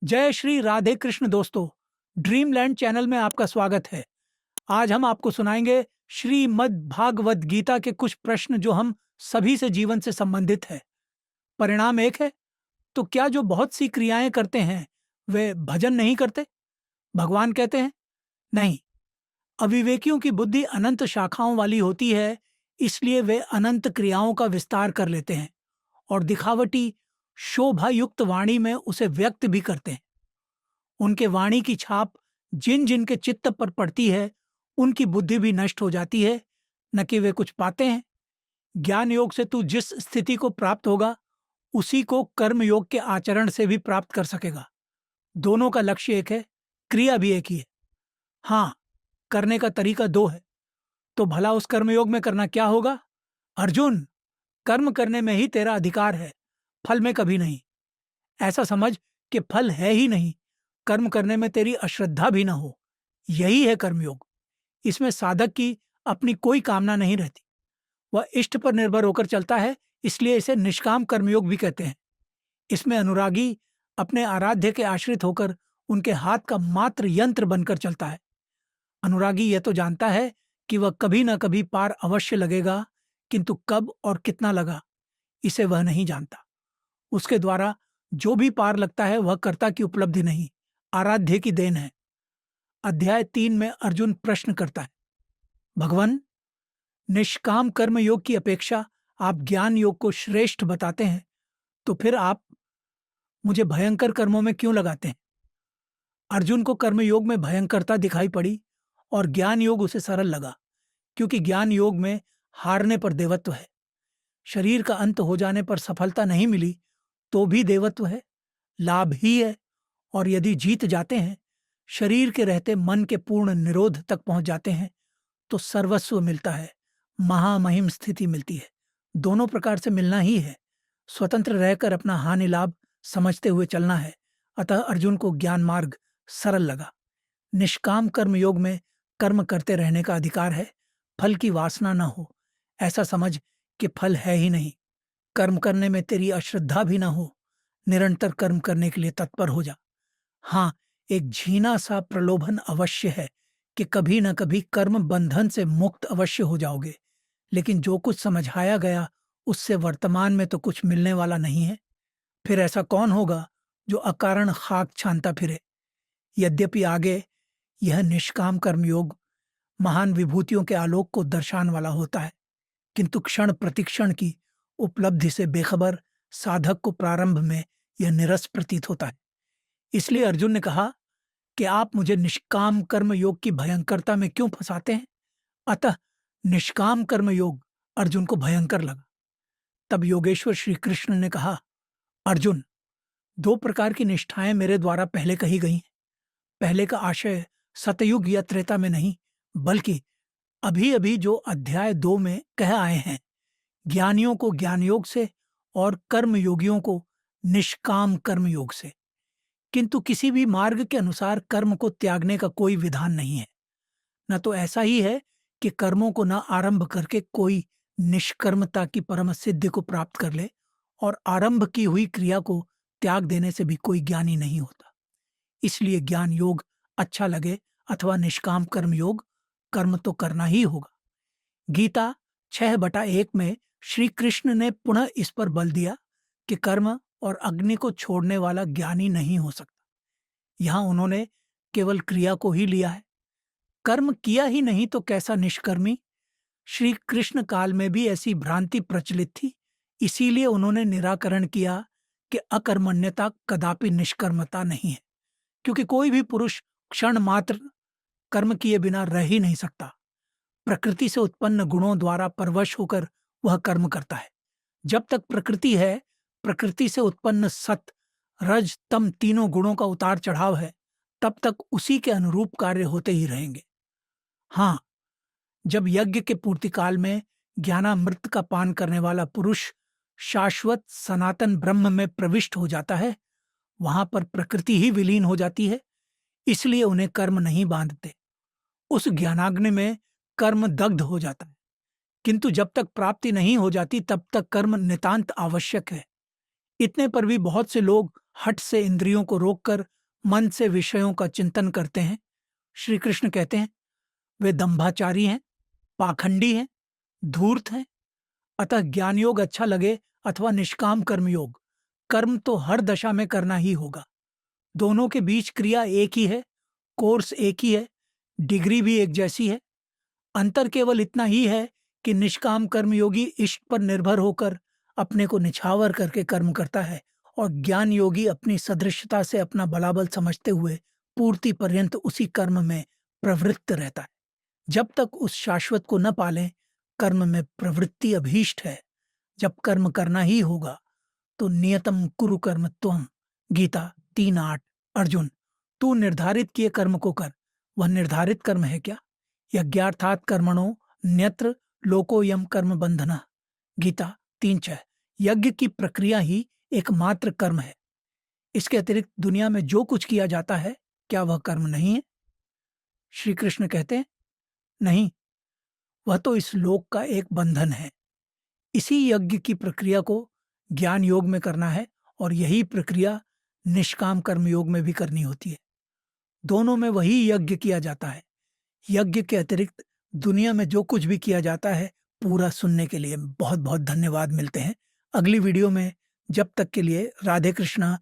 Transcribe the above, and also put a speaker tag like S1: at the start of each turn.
S1: जय श्री राधे कृष्ण दोस्तों। Dreamland channel में आपका स्वागत है। आज हम आपको सुनाएंगे श्रीमद् भागवत गीता के कुछ प्रश्न जो हम सभी से जीवन से संबंधित है। परिणाम एक है, तो क्या जो बहुत सी क्रियाएं करते हैं वे भजन नहीं करते? भगवान कहते हैं नहीं। अविवेकियों की बुद्धि अनंत शाखाओं वाली होती है, इसलिए वे अनंत क्रियाओं का विस्तार कर लेते हैं और दिखावटी शोभा युक्त वाणी में उसे व्यक्त भी करते हैं। उनके वाणी की छाप जिन जिन के चित्त पर पड़ती है, उनकी बुद्धि भी नष्ट हो जाती है, न कि वे कुछ पाते हैं। ज्ञान योग से तू जिस स्थिति को प्राप्त होगा, उसी को कर्म योग के आचरण से भी प्राप्त कर सकेगा। दोनों का लक्ष्य एक है, क्रिया भी एक ही है। हाँ, करने का तरीका दो है। तो भला उस कर्मयोग में करना क्या होगा? अर्जुन, कर्म करने में ही तेरा अधिकार है, फल में कभी नहीं। ऐसा समझ कि फल है ही नहीं, कर्म करने में तेरी अश्रद्धा भी न हो। यही है कर्मयोग। इसमें साधक की अपनी कोई कामना नहीं रहती। वह इष्ट पर निर्भर होकर चलता है, इसलिए इसे निष्काम कर्मयोग भी कहते हैं। इसमें अनुरागी अपने आराध्य के आश्रित होकर उनके हाथ का मात्र यंत्र बनकर चलता है। अनुरागी यह तो जानता है कि वह कभी न कभी पार अवश्य लगेगा, किंतु कब और कितना लगा, इसे वह नहीं जानता। उसके द्वारा जो भी पार लगता है वह कर्ता की उपलब्धि नहीं, आराध्य की देन है। अध्याय 3 में अर्जुन प्रश्न करता है, भगवान, निष्काम कर्म योग की अपेक्षा आप ज्ञान योग को श्रेष्ठ बताते हैं, तो फिर आप मुझे भयंकर कर्मों में क्यों लगाते हैं? अर्जुन को कर्म योग में भयंकरता दिखाई पड़ी और ज्ञान योग उसे सरल लगा, क्योंकि ज्ञान योग में हारने पर देवत्व है। शरीर का अंत हो जाने पर सफलता नहीं मिली तो भी देवत्व है, लाभ ही है। और यदि जीत जाते हैं, शरीर के रहते मन के पूर्ण निरोध तक पहुंच जाते हैं, तो सर्वस्व मिलता है, महामहिम स्थिति मिलती है। दोनों प्रकार से मिलना ही है। स्वतंत्र रहकर अपना हानि लाभ समझते हुए चलना है। अतः अर्जुन को ज्ञान मार्ग सरल लगा। निष्काम कर्म योग में कर्म करते रहने का अधिकार है, फल की वासना न हो, ऐसा समझ कि फल है ही नहीं। कर्म करने में तेरी अश्रद्धा भी न हो, निरंतर कर्म करने के लिए तत्पर हो जा। हाँ, एक झीना सा प्रलोभन अवश्य है कि कभी न कभी कर्म बंधन से मुक्त अवश्य हो जाओगे, लेकिन जो कुछ समझाया गया उससे वर्तमान में तो कुछ मिलने वाला नहीं है। फिर ऐसा कौन होगा जो अकारण खाक छानता फिरे? यद्यपि आगे यह निष्काम कर्मयोग महान विभूतियों के आलोक को दर्शाने वाला होता है, किंतु क्षण प्रतिक्षण की उपलब्धि से बेखबर साधक को प्रारंभ में यह निरस प्रतीत होता है। इसलिए अर्जुन ने कहा कि आप मुझे निष्काम कर्म योग की भयंकरता में क्यों फंसाते हैं? अतः निष्काम कर्म योग अर्जुन को भयंकर लगा। तब योगेश्वर श्री कृष्ण ने कहा, अर्जुन, दो प्रकार की निष्ठाएं मेरे द्वारा पहले कही गई हैं। पहले का आशय सतयुग या त्रेता में नहीं, बल्कि अभी अभी जो अध्याय 2 में कह आए हैं, ज्ञानियों को ज्ञान योग से और कर्म योगियों को निष्काम कर्म योग से। किंतु किसी भी मार्ग के अनुसार कर्म को त्यागने का कोई विधान नहीं है। न तो ऐसा ही है कि कर्मों को न आरंभ करके कोई निष्कर्मता की परम सिद्धि को प्राप्त कर ले, और आरंभ की हुई क्रिया को त्याग देने से भी कोई ज्ञानी नहीं होता। इसलिए ज्ञान योग अच्छा लगे अथवा निष्काम कर्म योग, कर्म तो करना ही होगा। गीता 6/1 में श्री कृष्ण ने पुनः इस पर बल दिया कि कर्म और अग्नि को छोड़ने वाला ज्ञानी नहीं हो सकता। यहां उन्होंने केवल क्रिया को ही लिया है। कर्म किया ही नहीं तो कैसा निष्कर्मी? श्री कृष्ण काल में भी ऐसी भ्रांति प्रचलित थी, इसीलिए उन्होंने निराकरण किया कि अकर्मण्यता कदापि निष्कर्मता नहीं है, क्योंकि कोई भी पुरुष क्षण मात्र कर्म किए बिना रह ही नहीं सकता। प्रकृति से उत्पन्न गुणों द्वारा परवश होकर वह कर्म करता है। जब तक प्रकृति है, प्रकृति से उत्पन्न सत, रज, तम तीनों गुणों का उतार चढ़ाव है, तब तक उसी के अनुरूप कार्य होते ही रहेंगे। हाँ, जब यज्ञ के पूर्ति काल में ज्ञानामृत का पान करने वाला पुरुष शाश्वत सनातन ब्रह्म में प्रविष्ट हो जाता है, वहां पर प्रकृति ही विलीन हो जाती है, इसलिए उन्हें कर्म नहीं बांधते। उस ज्ञानाग्नि में कर्म दग्ध हो जाता है। किंतु जब तक प्राप्ति नहीं हो जाती तब तक कर्म नितांत आवश्यक है। इतने पर भी बहुत से लोग हठ से इंद्रियों को रोककर मन से विषयों का चिंतन करते हैं। श्री कृष्ण कहते हैं वे दंभाचारी हैं, पाखंडी हैं, धूर्त हैं। अतः ज्ञान योग अच्छा लगे अथवा निष्काम कर्म योग, कर्म तो हर दशा में करना ही होगा। दोनों के बीच क्रिया एक ही है, कोर्स एक ही है, डिग्री भी एक जैसी है। अंतर केवल इतना ही है कि निष्काम कर्मयोगी इष्ट पर निर्भर होकर अपने को निछावर करके कर्म करता है और ज्ञान योगी अपनी सदृशता से अपना बलाबल समझते हुए पूर्ति पर्यंत उसी कर्म में प्रवृत्त रहता है। जब तक उस शाश्वत को न पालें, कर्म में प्रवृत्ति अभीष्ट है। जब कर्म करना ही होगा तो नियतम कुरु कर्म त्वम, गीता 3:8। अर्जुन, तू निर्धारित किए कर्म को कर। वह निर्धारित कर्म है क्या? यज्ञार्थात कर्मणो न्यत्र लोकोयम कर्म बंधना, गीता 3:6। यज्ञ की प्रक्रिया ही एकमात्र कर्म है। इसके अतिरिक्त दुनिया में जो कुछ किया जाता है, क्या वह कर्म नहीं है? श्री कृष्ण कहते हैं नहीं, वह तो इस लोक का एक बंधन है। इसी यज्ञ की प्रक्रिया को ज्ञान योग में करना है और यही प्रक्रिया निष्काम कर्म योग में भी करनी होती है। दोनों में वही यज्ञ किया जाता है। यज्ञ के अतिरिक्त दुनिया में जो कुछ भी किया जाता है, पूरा सुनने के लिए बहुत बहुत धन्यवाद। मिलते हैं अगली वीडियो में। जब तक के लिए राधे कृष्णा,